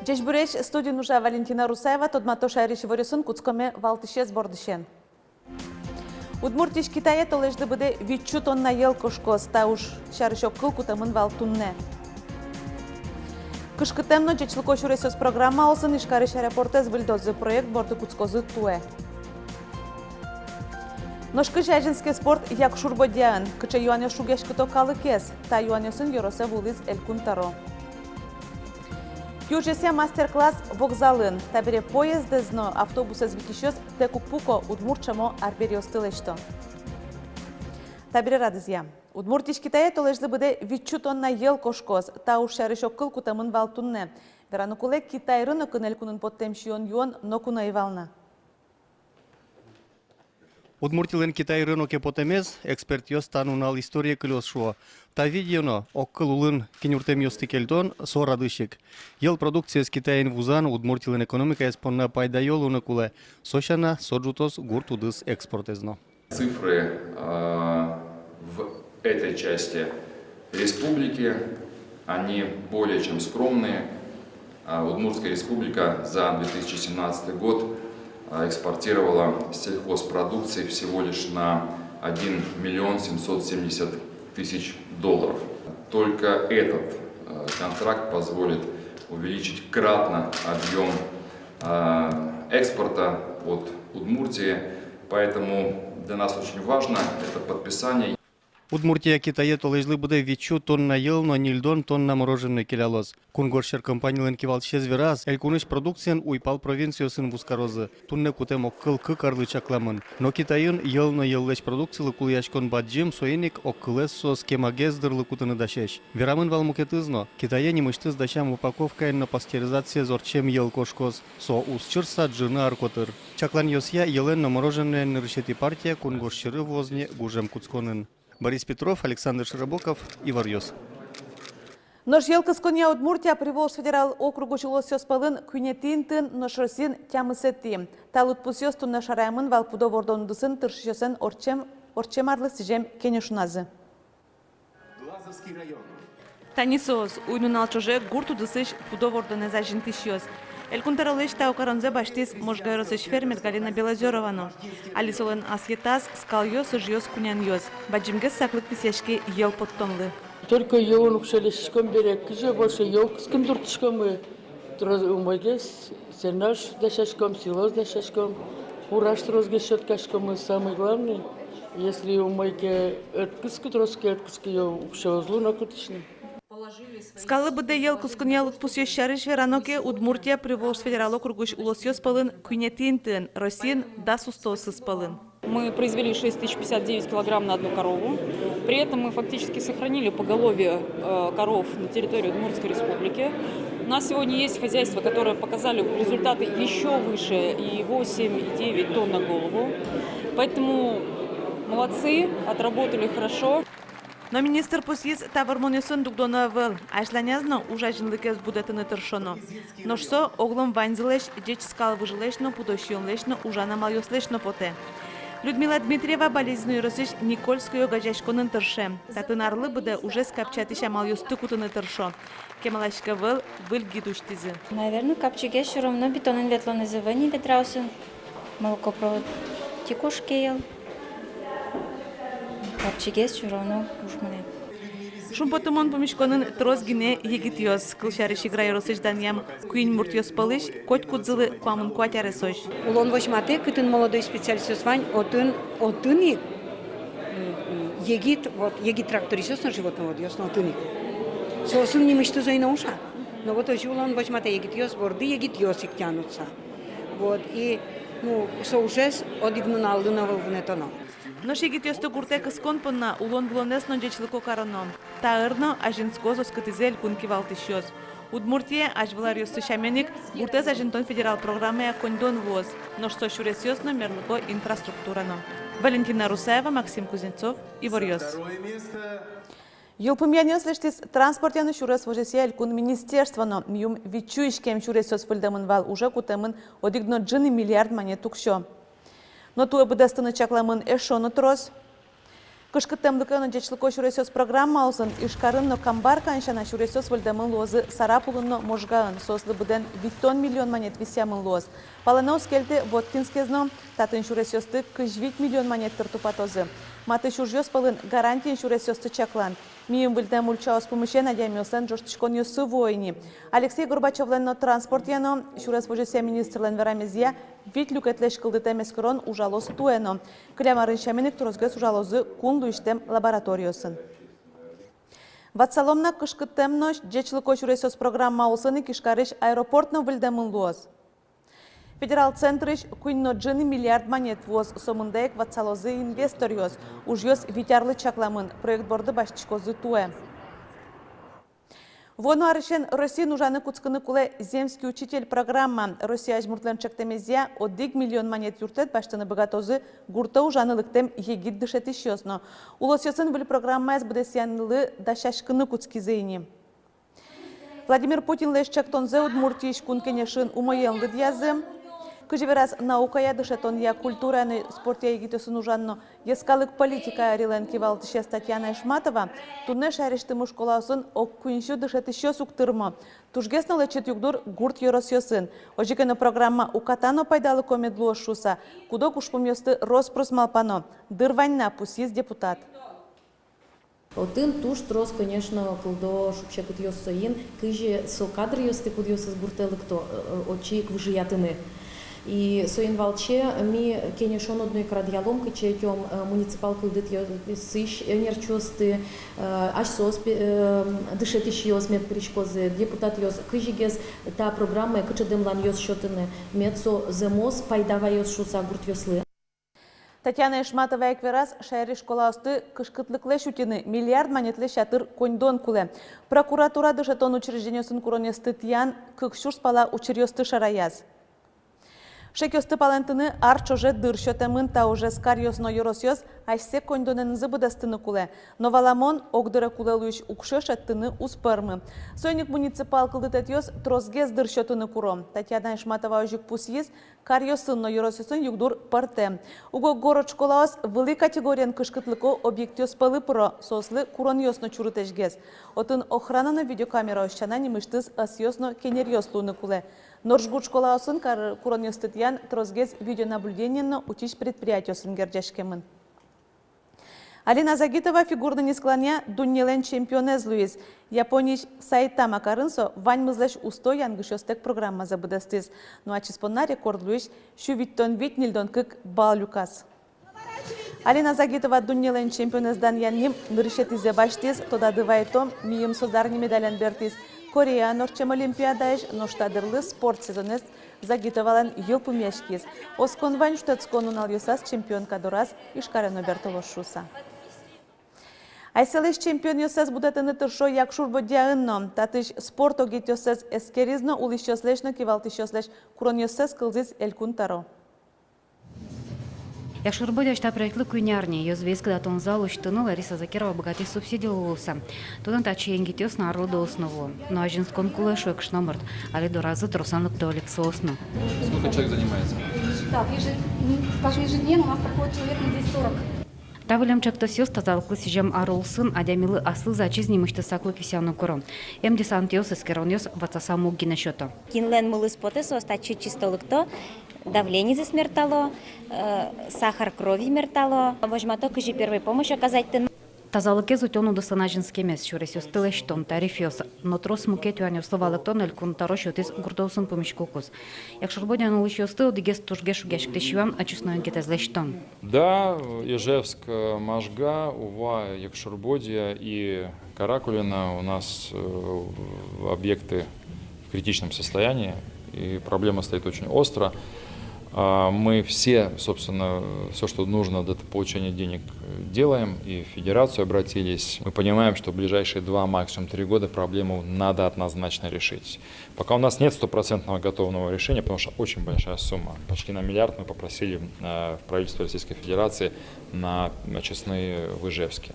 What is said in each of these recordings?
Чешбуреш студия нужа Валентина Русаева, тодмато шайриши варюсын куцкоме валтышез бордышен. Удмуртиш Китая толежды буде вичу тонна ел кошкос, та уж шарышок кылкутамын валтунне. Кышкытемно чечлыко шуресёс программа олсын ишкарыш аэропортез выльдозы проект борды куцкозы туэ. Ношкы жайжинский спорт як шурбодян, кыча юанё шугеш кыто калыкес, та юанёсын йоросе вулиз элькунтаро. Южесе мастер-класс вокзалын, табире поездезно автобусез витишёс текукпуко удмурчамо арбериостылешто. Табире радызя. Удмуртиш Китая толежды буде вичу тонна ел кошкоз, та уж шарышок кылкутамын валтунне. Веранукуле Китай рынокын элькунын подтемшион юон нокуна ивална. Удмуртилен Китай рынок потемез, эксперт йос танунал история клёс шо. Та видеоно оккылулын кинюртем йосты кельтон сорадышик. Ел продукция с Китаин вузан удмуртилен экономика эспонна пайда йолуна куле. Сошана соджутос гуртудыс экспортезно. Цифры в этой части республики, они более чем скромные. Удмуртская республика за 2017 год экспортировала сельхозпродукции всего лишь на 1 миллион 770 тысяч долларов. Только этот контракт позволит увеличить кратно объем экспорта от Удмуртии, поэтому для нас очень важно это подписание. Удмуртия Китае толежлы буде вичу тонна ел, но нильдон тонна мороженое келялос. Кунгоршер компаниялен кивалчез вераз, элькуныш продукциян уйпал провинциясын вускарозы. Тунне кутем оккыл карлы чакламын. Но Китайын ел но еллеш продукциялы кулыячкон баджим соеник оккылессо скемагездырлы кутыны дашеш. Верамын валмукетызно, Китае немыштыз дашам упаковка на пастеризация зорчем ел кошкоз. Со усчырса джины аркотыр. Чаклан йосья елен но мороженое ныршети партия кунгоршеры возне гужем куцконын. Борис Петров, Александр Широбоков, Ивар Йос. Нож елкыз коня Удмуртия приволж федерал округу чулосёс палын күнетинтын ношросин тямысети. Талут пусёстун нашараймын валпудо вордондысын тыршыёсын орчемарлы сижем кенешуназы. Глазовский район. Танисос, уйнун алчоже гурту дысыш пудо вордонеза жинтишёс. Элькунтаралыш таукаранзе баштис можгайросыш фермер Галина Белозеровано. Алисолен асьетаз скалёс жёс кунян ёс. Баджимге саклык писешки ел подтонлы. Только ел укшелешком берек, кже больше ел ском дуртышком мы умойгес, сенаш дашашком, силос дашашком, ураш розгешет кашком мы самый главный. Если умойге эткыски троски эткыски ел укшелозлу накутышны. Скалы буде ел кускуня лутпусьёс шарыш вераноке Удмуртия приволж федерал округуш улосьёс палын күнетинтын, Росин да сустосыз палын. Мы произвели 6059 килограмм на одну корову. При этом мы фактически сохранили поголовье коров на территории Удмуртской республики. У нас сегодня есть хозяйства, которые показали результаты еще выше, и 8, и 9 тонн на голову. Поэтому молодцы, отработали хорошо. Но министр посиз тавармонесын дугдона выл, айшланязно ужажинлыкез будетыны тыршоно. Ношсо оглом ванзылеш, деч скал выжилешно, пудощионлешно, ужана малёслешно поте. Людмила Дмитриева болезнью росыш Никольскую гажашконын тырше. Татынарлы буде уже скапчатыша малёсты кутыны тыршо. Кемалашка выл гидуштизы. Наверное, капчиге все равно бетонен ветло называние ветрался. Молокопровод текушки ел. Капчиге все равно уж мне. Шумпотумон помешконын трозгине егитьёс. Кылшарыш играй росыш даньям куин муртьёс палыш, коть кудзылы куамын куатяресош. Улон восьмате, кытын молодой специалист вань, отын егит, вот егит тракторисёс на животновод, ёс на отыник. Сосын не мечту за инауша. Но вот очень улон восьмате егитьёс, борды егитьёсик тянутся. Вот, и, соужес одигнуналды на волвнетоно. Нож егитьёсты гурте кыскон пынна улон влонесно дечлыко карано. Таырно ажинскозо скытызель кунки валтышёс. Удмуртия ажваларёсты шаменик гуртез ажинтон федерал программая кондон воз. Нож со шуресёсно мерлыко инфраструктурано. Валентина Русаева, Максим Кузнецов, Ивар Йос. Йылпымянёс лештис транспортяны шурес вожесе элькун министерствоно. Миюм вичуишкем шуресёс фылдамын вал уже кутемын одигно джины миллиард монет тукшо. Но туе будестыны чакламын эшоны трос. Кышкыттемлыкын жечлыко шуресёс программа алсын, ишкарынно камбар каншана шуресёс вылдамын лозы сарапулынно можгаын, сослы буден 10 миллион монет висямын лоз. Паланос келді Воткинскезно, татын шуресёсты 20 миллион монет тыртупатозы. Маты шуржёс палын гарантиен шуресёсты чаклан. Мием вылдам ульчаос помыше надямёсан жорстышкон ёсы войни. Алексей Горбачевленно транспорт яно, шурес вожеся министрлен верамезия, вит люкетлеш кылды темескорон ужалос туэно. Клямарын шаменик турозгес ужалозы кун луиштем лабораториосын. Ватсаломна кышкыттемно жечлыко шуресёс программа алсыны кишкарыш аэропортно вылдамын луоз. Федерал центрыш куйно джины миллиард монет воз сомындайк ватсалозы инвесториоз. Ужьёс витярлы чакламын проект борды башчикозы туэ. Вону арышен Россия нужаны куцкыны куле земский учитель программа. Россия жмуртлен чектемезия 1 миллион монет юртет баштыны богатозы гурта ужанылыктем егид дышет ищёсно. Улосёсын был программа с бдесянлы дашашкыны куцкизейни. Владимир Путин леш чектонзе удмуртиш кункенешин умоенлы дьязы. Кыжевераз наукая дышетон я культураны спорт я егитосын ужанно ескалык политика арилен кивалтыше Татьяна Ишматова тунне шариштымы школасын ок куиншу дышетыше суктырма. Тужгесно лечет югдур гурт yorosyoсын. Ожикено программа укатано пайдалы комедлуо шуса. Кудо кушпумьёсты роспрос малпано. Дырваньна пусиз депутат. Один туш трос, конечно, кудо шупчекут йосоин, кыжи со кадр йосты куд йосыз гуртелыкто очик выжиятыны. И соин валче ми кенешон одной крадьялом кычетем муниципал кылдыт сыш нерчосты аж сос дышетиш йос мед причкозы депутат йос кыжигез та программа кычедемлан йос счетыны медсо земос пайдава йос шуса гурт йослы. Татьяна Ишматова эквераз шайри школасты кышкытлыклы шутины миллиард монетлы шатыр коньдон куле. Прокуратура дышетон учреждениясын куронесты тиян кыкшур спала учерёсты шараяз. Шекёсты палентыны арчоже дыршётемын та уже скарьёсно yorosёс айсе коньдонен зыбыдастыны куле. Новаламон огдыра куле луиш укшешеттыны успырмы. Сойник муниципал кылдытетёс трозгез дыршётыны куром. Татьяна Ишматова ожик пусиз карьёсынно yorosёсын югдур парте. Уго город школаос вылы категориян кышкытлыко объектёс палы про сослы куроньёсно чурытешгез. Отын охрананы видеокамера ощана немыштыз асьёсно кенерьёслуны куле. Норжгуд школаосын куроньёстытьян трозгез видеонаблюдениенно учиш предприятиосын герджешкемын. Алина Загитова фигурны не склоня дуннелен чемпионез Луис. Японич Сайтама Карынсо вань мызлеш устой янгышостек программа забыдастыз. Ну а чиспонна рекорд Луис шувиттон витнилдон кык бал люкас. Алина Загитова дуннелен чемпионездан янним нырышетизе баштыз, тода дывайтом мием создарни медалян бертиз. Корея норчем олимпиадаш ноштадырлы спорт сезонез Загитовалан йылпу мешкиз. Оскон вань штецкону налюсас чемпионка дораз ишкарено бертолош шуса. Айселеш чемпион йосез будетыны тыршо якшур бодяынно. Татыш спорто гит йосез эскеризно улиш йослешно кивалтыш йослеш курон йосез кылзиз элькун таро. Якшурбоди штаб проектлы күйнярни, ёзвезгда тонзал уштыны Лариса Закирова богатый субсидиялуса. Тудан тачи енгитёс на орлы до основу. Но ажинскон кулешу экшномырт, али до разы тросанлык до олексосну. Сколько человек занимается? Так, скажем, ежедневно у нас проходит человек на 240. Тавылям чактосёс тазалыклы сижем аролсын, адямилы аслы зачизни мышты саклы кисяну куром. Эм десантиос эскероньос ватсасаму гинешото. Кинлен мылы споты состачи чистолыкто, давление засмертало, сахар крови мертало. Вожмато кыжи первой помощи оказать. Тазалыке зутёну до санажинский мес, шуресёс тылештон, тарифёс, но трос мукетюанё словалыктон элькун тарошётис гурдоусын помещкукус. Якшурбодян улышёс тыл дигес тужгеш угешктешиван, очисноен кетезлештон. Да, Ижевск, Можга, Ува, Якшурбодия и Каракулина у нас объекты в критичном состоянии, и проблема стоит очень остро. Мы все, собственно, все, что нужно для получения денег, делаем, и в федерацию обратились. Мы понимаем, что в ближайшие 2, максимум 3 года проблему надо однозначно решить. Пока у нас нет стопроцентного готового решения, потому что очень большая сумма. Почти на миллиард мы попросили в правительство Российской Федерации на очистные в Ижевске.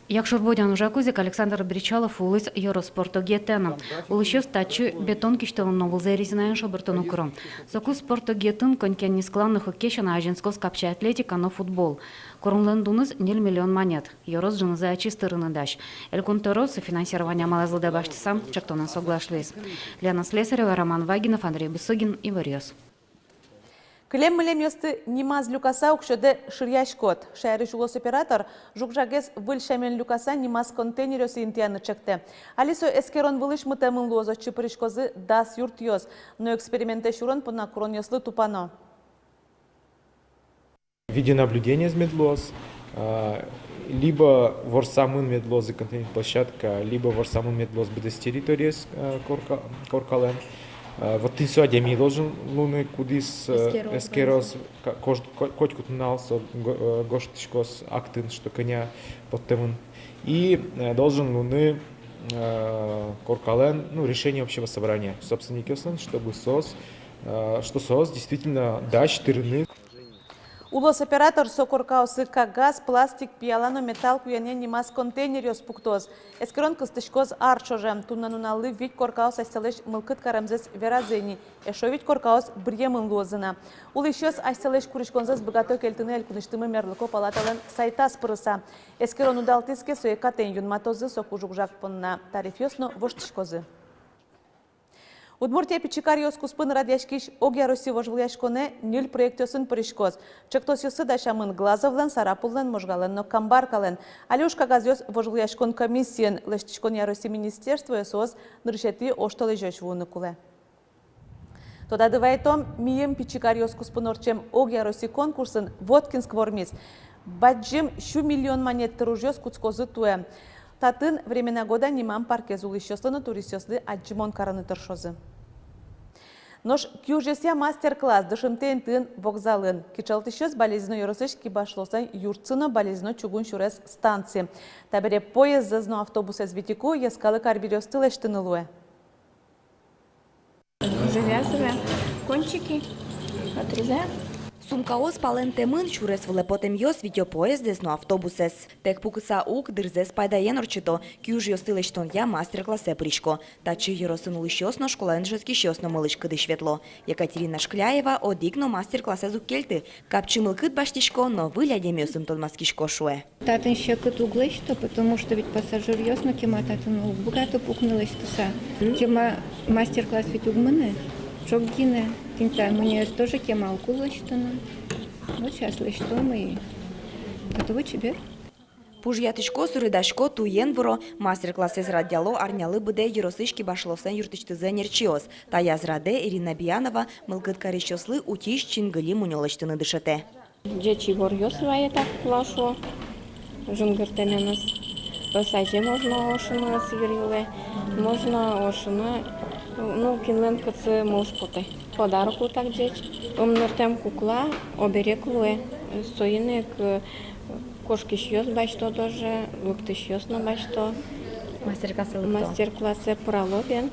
Якшор бодян ужакузик Александр Бричалов улыс Евроспорту гетена. Улыщу стачу бетон киштелон новылзе резинаен шобертон укром. Сокус спорту гетен конькен нискланны хоккейша на ажинскос капча атлетика, но футбол. Корунлендуныз 0 миллион монет. Еврос жынызы ачисты рынындаш. Элькунторос финансирование малазылда баштысам чактонан соглашлес. Лена Слесарева, Роман Вагинов, Андрей Бысогин и Варьёс. Клем-млем ёсты нимаз люкаса укшеде ширяшкот. Шайрыш улос оператор жукжагес выльшамен люкаса нимаз контейнерёсы интияны чекте. Алисо эскерон вылыш мытемын лозо чыпырышкозы дас юрт ёс. Но эксперименте шурон пына курон ёслы тупано. Видеонаблюдение с медлоз, либо ворсамын медлозы контейнер площадка, либо ворсамын медлоз бдс территория коркален. Вот ты сегодня ми должен луны кудис эскероз коть кутнался гоштишкос актын что коня под темын и должен луны коркален ну решение общего собрания собственники основан чтобы что СОС действительно дач тырны. Улос оператор сокоркаусы газ, пластик, пиалано, металл, куяне нимаз контейнерёс пуктоз. Эскерон кыстышкоз арчожем, туннануналы вид коркаус айсталеш мылкыт карамзес веразени. Эшо вид коркаус бриемын лозына. Улышёс айсталеш куришконзес богато кельтыны элькуныштымы мерлыко палатален сайтас пырыса. Эскерон удалтиске соекатен юнматозы сокужукжак понна тарифёсно воштышкозы. Удмуртия пичикар ёскус пын радяшкиш огя Росси вожвляшконе нил проектёсын пырышкоз. Чектос ёсы дашамын глазовлен, сарапуллен, можгален, но камбаркален. Алюшка газ ёс вожвляшкон комиссиен лештишкон я Росси министерство ёсос ныршети оштолы жёш вуныкуле. Тода дывайтом мием пичикар ёскус пынорчем огя Росси конкурсын Воткинск вормис. Баджим щу миллион монет тыружёс куцкозы туэ. Татын времена года нимам паркезулы щёслыны туристёслы аджимон караны тыршозы. Нож кюжесия мастер-класс дышымтен тын вокзалын. Кичалтышёс болезно yorosыш кибашлосан юртсыно болезно чугун шурес станции. Табере поезд зазно автобус эзвитику ескалы карбирёсты лештынылуэ. Завязываем кончики, отрезаем. Сумкаоз пален темын чурес влепотем йос видеопоезд десно автобусес. Тек пукыса ук дырзес пайдаен орчито, кюж йостылештон я мастер-классе пришко. Тачи йоросын улышёсно школаенжески щёсно мылыш кыды шветло. Екатерина Шкляева одикно мастер-классе зуккельты. Капчы мылкыт баштишко, но вылядем йосын толмаскишко шуэ. Татын щекот углыш-то, потому что ведь пассажир ёсно кема татын богато пукнылыш-то. Кема мастер-класс ведь угмыны. Шоггины, тинта, мне тоже кема укулыштана. Вот сейчас лыштом и готовы тебе. Пужьятышко сурыдашко туен вро мастер-класс израдяло арнялы быде еросышки башлосан юртычтызе нерчиоз. Тая зраде Ирина Биянова мылкыт карещослы утиш чингыли мунёлыштыны дышете. Дечи ворьёсвае так плашло. Жунгертененес. Посаджи можно ошина свириле, можно ошина. Ну, кинленка це молшпоти. Подарок так дечь. Омнертем кукла, оберег луе. Соїник, кошки щось бачто дуже, лукти щось на бачто. Мастер-классы пролобен.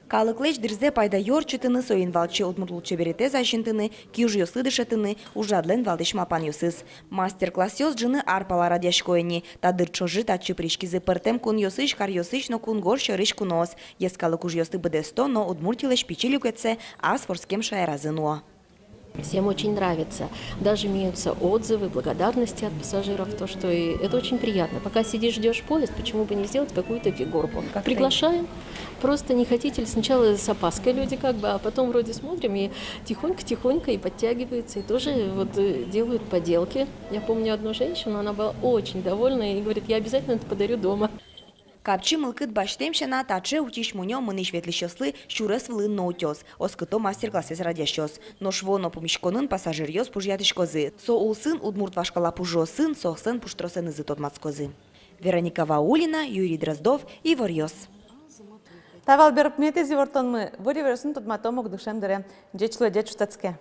Калыклеш дырзе пайда йорчытыны соин валчы удмуртулчы берете защинтыны, кюж йосы дышетыны, ужадлен валдыш мапан йосыз. Мастер-класс йос джыны арпала радяшкоени, тадыр чожы тачы пришкизы пыртем кун йосыш кар йосыш, но кун гор шорыш кунос. Ескалык уж йосты быдесто, но удмуртилеш пичилюкетсе, а с форскем шаеразынуа. Всем очень нравится. Даже имеются отзывы, благодарности от пассажиров, то, что это очень приятно. Пока сидишь, ждешь поезд, почему бы не сделать какую-то фигурку? Приглашаем. Просто не хотите ли сначала с опаской люди как бы, а потом вроде смотрим и тихонько-тихонько и подтягиваются, и тоже вот делают поделки. Я помню одну женщину, она была очень довольна и говорит, я обязательно это подарю дома. Капчы мылкыт баштемшана таче утиш мунё мыныш ветлищослы щурес влын ноутёс. Оскыто мастер-класses радящос. Но швоно помещконын пассажир ёс пужьятышкозы. Со улсын удмурт вашкала пужосын, сохсын пуштросен изы тотмацкозы. Вероника Ваулина, Юрий Дроздов и Ворьёс. Тавал берп метези вортон мы, вори версун тотматомок душем дере. Дечло дечу тацке.